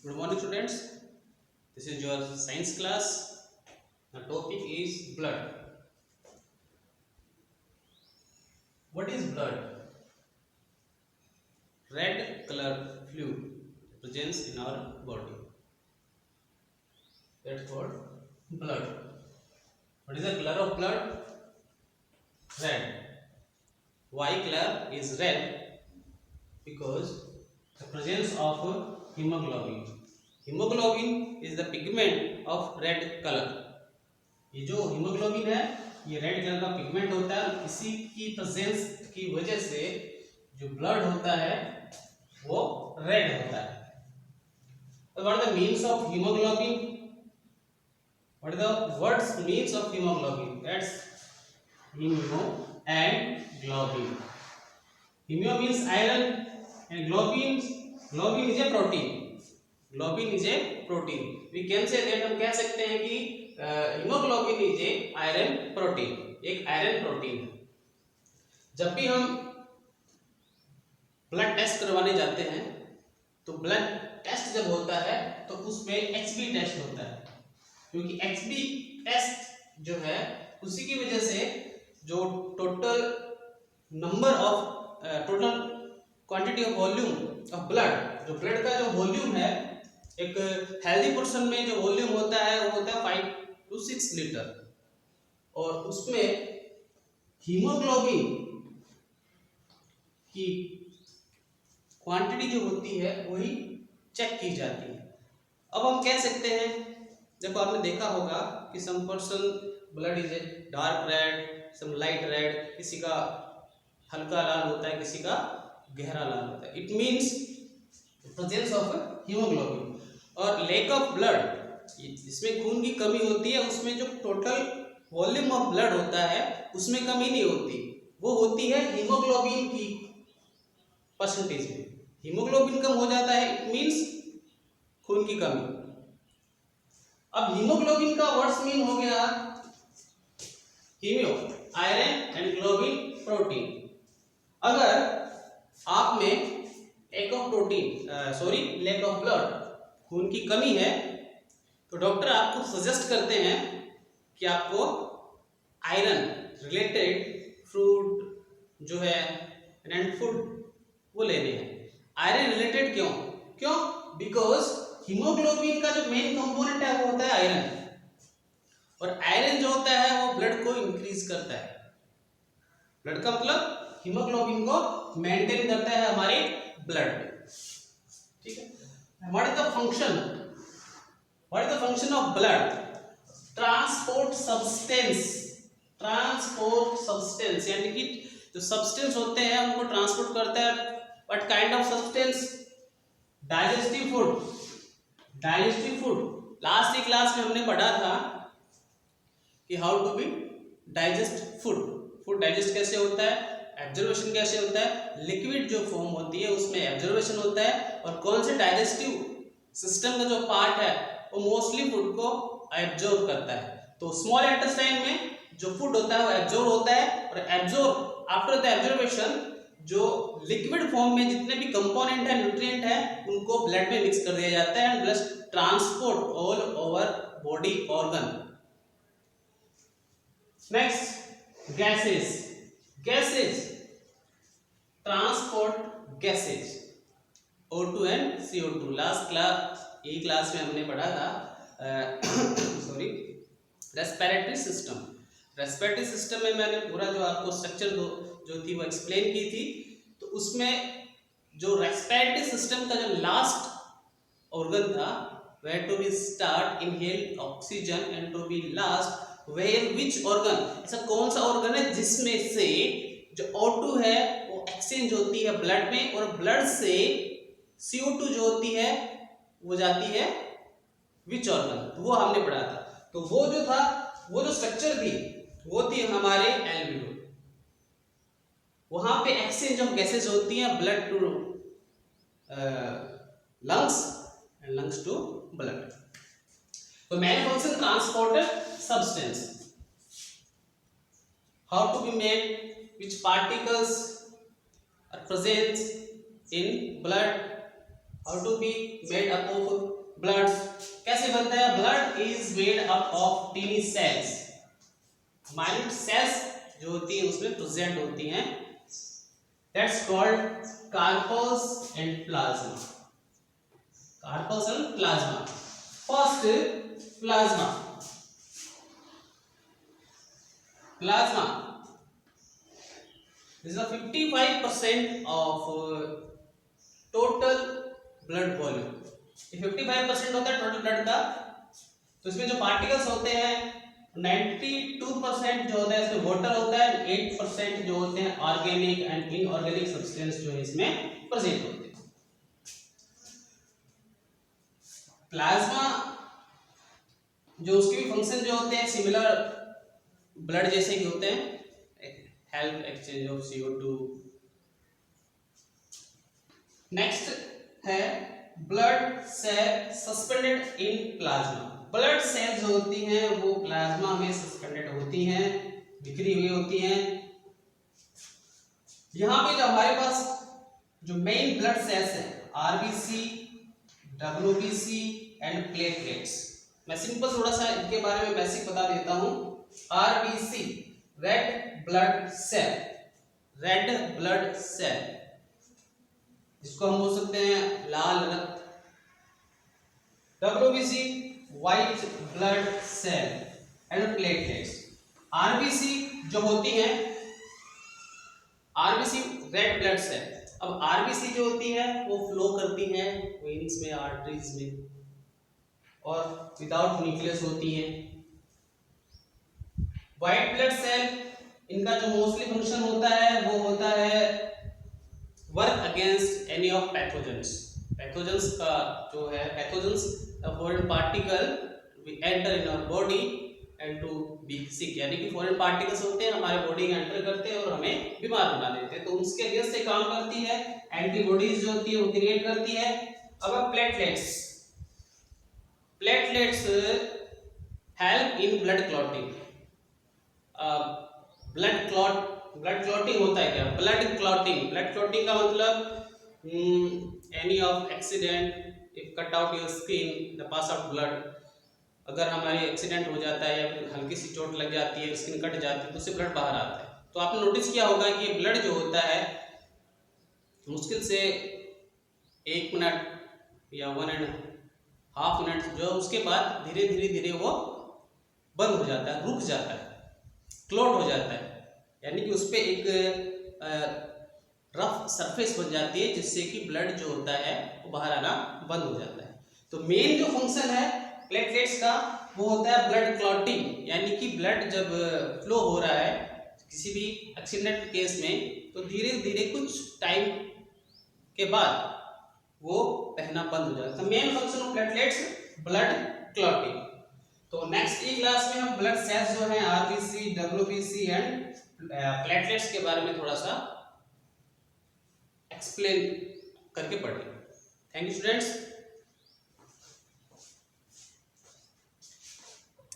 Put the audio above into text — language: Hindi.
Good morning, students. This is your science class. The topic is blood. What is blood? Red color fluid presence in our body. That's called blood. What is the color of blood? Red. Why color is red? Because the presence of hemoglobin. Hemoglobin is the pigment of red color. ये जो हीमोग्लोबिन है ये रेड कलर का पिगमेंट होता है। इसी की प्रेजेंस की वजह से जो ब्लड होता है वो रेड होता है। तो what the means of haemoglobin? What the words means of haemoglobin? That's haemo and globin. Haemo means iron and globin is a protein. Globin is a protein. We can say that, हम कह सकते हैं कि haemoglobin is a iron protein, एक आयरन प्रोटीन है। जब भी हम ब्लड टेस्ट करवाने जाते हैं तो ब्लड टेस्ट जब होता है तो उसमें एचबी टेस्ट होता है, क्योंकि एचबी टेस्ट जो है उसी की वजह से जो total number of total quantity of volume of blood, जो ब्लड का जो वॉल्यूम है एक हेल्दी पर्सन में जो वॉल्यूम होता है वो होता है 5 to 6 लीटर, और उसमें हीमोग्लोबिन की क्वांटिटी जो होती है वही चेक की जाती है। अब हम कह सकते हैं, देखो आपने देखा होगा कि some person blood is a dark red, some light red, किसी का हल्का लाल होता है, किसी का गहरा लाल होता है। It means presence of haemoglobin. और लैक ऑफ ब्लड, जिसमें खून की कमी होती है उसमें जो टोटल वॉल्यूम ऑफ ब्लड होता है उसमें कमी नहीं होती, वो होती है हीमोग्लोबिन की परसेंटेज में। हीमोग्लोबिन कम हो जाता है, इट मीन्स खून की कमी। अब हीमोग्लोबिन का वर्ड्स मीन हो गया haemo iron and globin protein. अगर आप में lack of protein lack of blood, खून की कमी है, तो डॉक्टर आपको सजेस्ट करते हैं कि आपको आयरन रिलेटेड फ्रूट जो है एंड फूड वो लेने हैं। आयरन रिलेटेड क्यों? बिकॉज हीमोग्लोबिन का जो मेन कंपोनेंट है वो होता है आयरन, और आयरन जो होता है वो ब्लड को इंक्रीज करता है। ब्लड का मतलब हीमोग्लोबिन को मेंटेन करता है हमारे ब्लड में, ठीक है। What is the function? What is the function of blood? Transport substance, यानी कि जो सब्सटेंस होते हैं उनको ट्रांसपोर्ट करता है। What kind of substance? Digestive food. Last की क्लास में हमने पढ़ा था कि how to be digest food digest कैसे होता है, एब्जॉर्प्शन कैसे होता है, लिक्विड जो फॉर्म होती है उसमें एब्जॉर्प्शन होता है, और कौन से डाइजेस्टिव सिस्टम का जो पार्ट है वो मोस्टली फूड को एब्जॉर्ब करता है। तो स्मॉल इंटेस्टाइन में जो फूड होता है वो एब्जॉर्ब होता है, और एब्जॉर्ब आफ्टर द एब्जॉर्प्शन जो लिक्विड फॉर्म में जितने भी कंपोनेंट है, न्यूट्रिएंट है, उनको ब्लड में मिक्स कर दिया जाता है and blood transport all over body organ. Next, gases transport gases O2 and CO2। Last class में हमने पढ़ा था रेस्पिरेटरी सिस्टम में मैंने पूरा जो आपको स्ट्रक्चर जो थी वो एक्सप्लेन की थी। तो उसमें जो रेस्पिरेटरी सिस्टम का जो लास्ट ऑर्गन था, where to be start inhale oxygen and to be last where which organ, ऐसा कौन सा ऑर्गन है जिसमें से जो O2 है वो एक्सचेंज होती है ब्लड में, और ब्लड से CO2 जो होती है वो जाती है विच ऑर्गन, तो वो हमने पढ़ा था। तो वो जो था, वो जो स्ट्रक्चर थी वो थी हमारे एल्वियोल। वहां पे एक्सचेंज ऑफ गैसेस होती हैं, blood to lungs and lungs to blood. तो main function transporter substance, how to be made, which particles are present in blood, how to be made up of blood, कैसे बनता है? Blood is made up of tiny cells, minute cells जो होती है उसमें प्रेजेंट होती हैं, that's called corpus and plasma, corpus and plasma. First plasma, plasma is the 55% of total blood volume. ये 55% होता है टोटल ब्लड का। तो इसमें जो पार्टिकल्स होते हैं 92% जो होता है इसमें वाटर होता है, 8% जो होते हैं ऑर्गेनिक एंड इनऑर्गेनिक सब्सटेंस जो है इसमें प्रेजेंट होते हैं। प्लाज्मा जो उसके भी फंक्शन जो होते हैं सिमिलर ब्लड जैसे ही होते हैं, help exchange of CO2। Next है blood cell suspended in plasma. Blood cell जो होती हैं वो प्लाज्मा में सस्पेंडेड होती हैं, बिखरी हुई होती हैं। यहां पे जो हमारे पास जो मेन ब्लड सेल्स है RBC, WBC एंड प्लेटलेट्स, मैं सिंपल थोड़ा सा इनके बारे में बेसिक बता देता हूं। RBC red blood cell, red blood cell, जिसको हम बोल सकते हैं लाल रक्त। WBC white blood cell and platelets. RBC जो होती है, RBC रेड ब्लड सेल। अब RBC जो होती है वो फ्लो करती है वेन्स में, आर्टरीज में, और विदाउट न्यूक्लियस होती है। व्हाइट ब्लड सेल इनका जो मोस्टली फंक्शन होता है वो होता है work against any of pathogens. Pathogens का जो है, pathogens foreign particle we enter in our body and to be sick, यानी कि फॉरेन पार्टिकल्स होते हैं हमारे बॉडी में एंटर करते हैं और हमें बीमार बना देते हैं, तो उसके अगेंस्ट से काम करती है, एंटीबॉडीज जो होती है वो क्रिएट करती है। अब platelets, platelets help in blood clotting. Blood clotting होता है क्या? ब्लड क्लॉटिंग का मतलब any of accident if cut out your skin the pass out blood, अगर हमारे एक्सीडेंट हो जाता है या फिर हल्की सी चोट लग जाती है, स्किन कट जाती है, तो उससे ब्लड बाहर आता है। तो आपने नोटिस किया होगा कि ब्लड जो होता है मुश्किल से 1 मिनट या 1.5 मिनट जो उसके बाद धीरे धीरे वो बंद हो जाता है, रुक जाता है, क्लॉट हो जाता है, यानी कि उस पर एक रफ सरफेस बन जाती है जिससे कि ब्लड जो होता है वो बाहर आना बंद हो जाता है। तो मेन जो फंक्शन है प्लेटलेट्स का वो होता है ब्लड क्लॉटिंग, यानी कि ब्लड जब फ्लो हो रहा है किसी भी एक्सीडेंट केस में तो धीरे धीरे कुछ टाइम के बाद वो बहना बंद हो जाता है। Main function of platelets blood clotting. तो नेक्स्ट ई क्लास में हम ब्लड सेल्स जो हैं RBC, WBC एंड प्लेटलेट्स के बारे में थोड़ा सा एक्सप्लेन करके पढ़ेंगे। Thank you students.